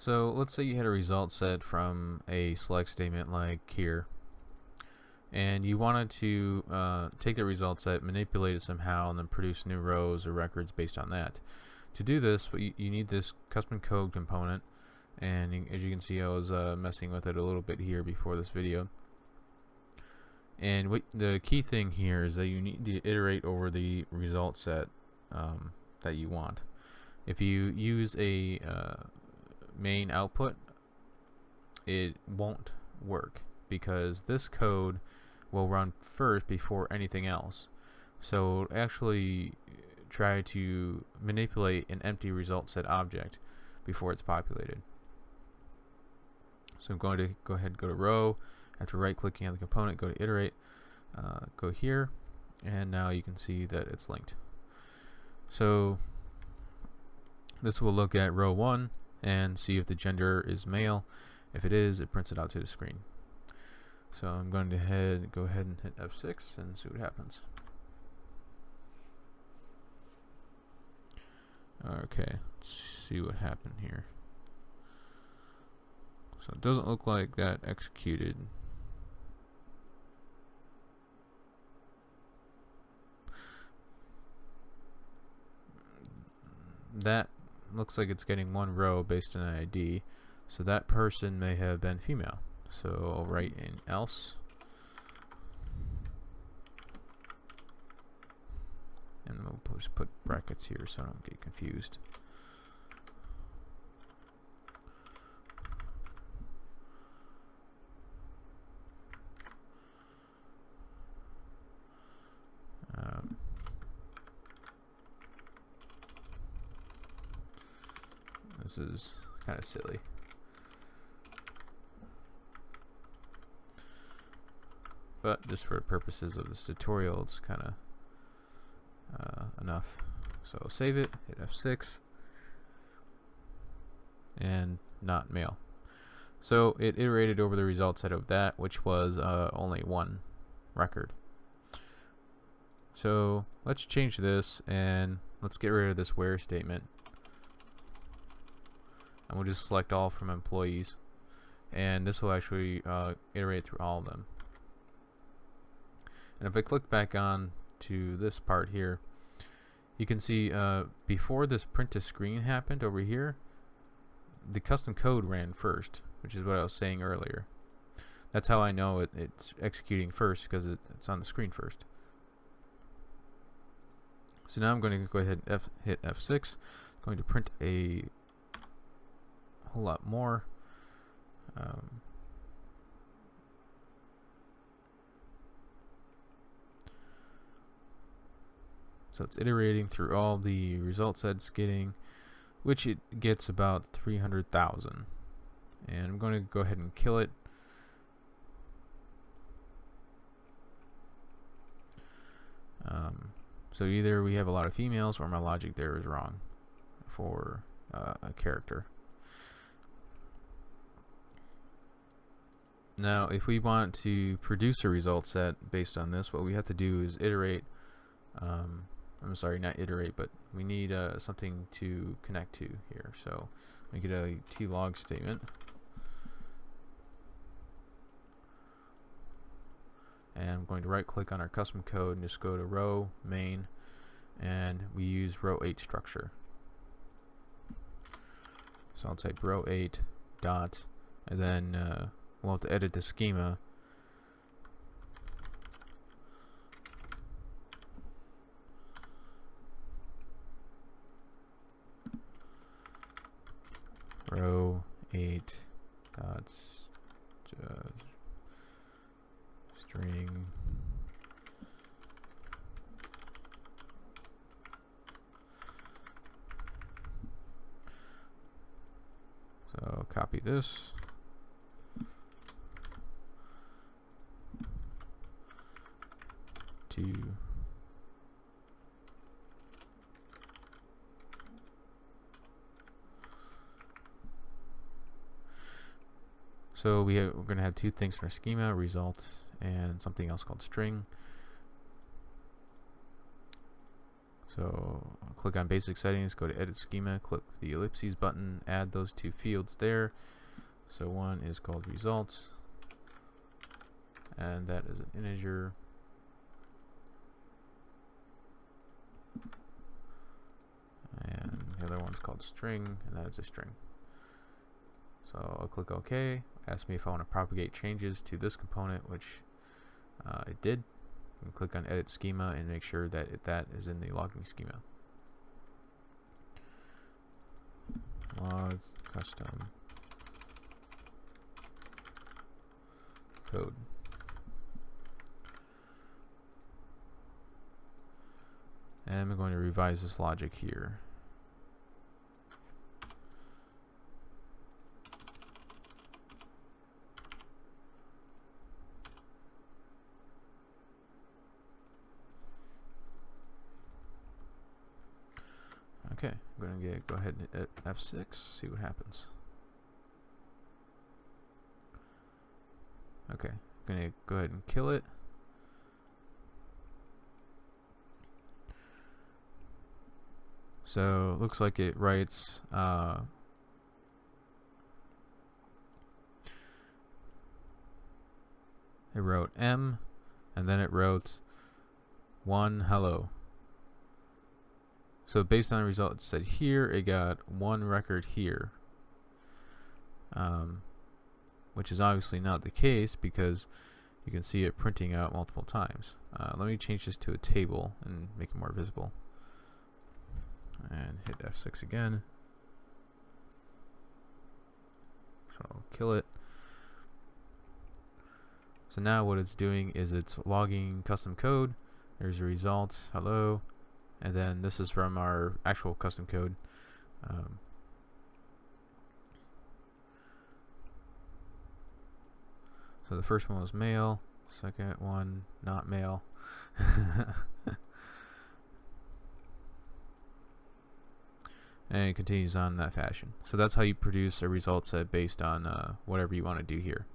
So let's say you had a result set from a select statement like here, and you wanted to take the result set, manipulate it somehow, and then produce new rows or records based on that. To do this, you need this custom code component, and as you can see, I was messing with it a little bit here before this video. And the key thing here is that you need to iterate over the result set that you want. If you use a main output, it won't work because this code will run first before anything else. So actually try to manipulate an empty result set object before it's populated. So I'm going to go ahead and go to row. After right clicking on the component, go to iterate, go here, and now you can see that it's linked. So this will look at row 1 and see if the gender is male. If it is, it prints it out to the screen. So I'm going to go ahead and hit F6 and see what happens. Okay, let's see what happened here. So it doesn't look like that executed. That looks like it's getting one row based on an ID, so that person may have been female. So I'll write in else, and we'll just put brackets here so I don't get confused. This is kind of silly. But just for purposes of this tutorial, it's kind of enough. So save it, hit F6, and not male. So it iterated over the result set of that, which was only one record. So let's change this and let's get rid of this where statement. And we'll just select all from employees, and this will actually iterate through all of them. And if I click back on to this part here, you can see before this print to screen happened over here, the custom code ran first, which is what I was saying earlier. That's how I know it's executing first, because it's on the screen first. So now I'm going to go ahead and hit F6. I'm going to print a whole lot more. So it's iterating through all the result sets getting, which it gets about 300,000. And I'm going to go ahead and kill it. So either we have a lot of females or my logic there is wrong for a character. Now if we want to produce a result set based on this, what we have to do is iterate. I'm sorry, not iterate, but we need something to connect to here. So we get a tlog statement. And I'm going to right click on our custom code and just go to row main, and we use row 8 structure. So I'll type row 8 dot, and then we'll have to edit the schema. Row 8 dot string so copy this, to so we're going to have two things in our schema, result and something else called string. So click on basic settings, go to edit schema, click the ellipses button, add those two fields there. So one is called results, and that is an integer. And the other one's called string, and that is a string. So I'll click OK. Ask me if I want to propagate changes to this component, which it did. And click on edit schema and make sure that that is in the logging schema. Log custom code. And I'm going to revise this logic here. Okay, I'm going to go ahead and hit F6, see what happens. Okay, I'm going to go ahead and kill it. So it looks like it writes it wrote M, and then it wrote 1 hello. So based on the result it said here, it got 1 record here, which is obviously not the case because you can see it printing out multiple times. Let me change this to a table and make it more visible. And hit F6 again. So I'll kill it. So now what it's doing is it's logging custom code. There's a result, hello, and then this is from our actual custom code. So the first one was male, second one not male. And it continues on in that fashion. So that's how you produce a result set based on whatever you want to do here.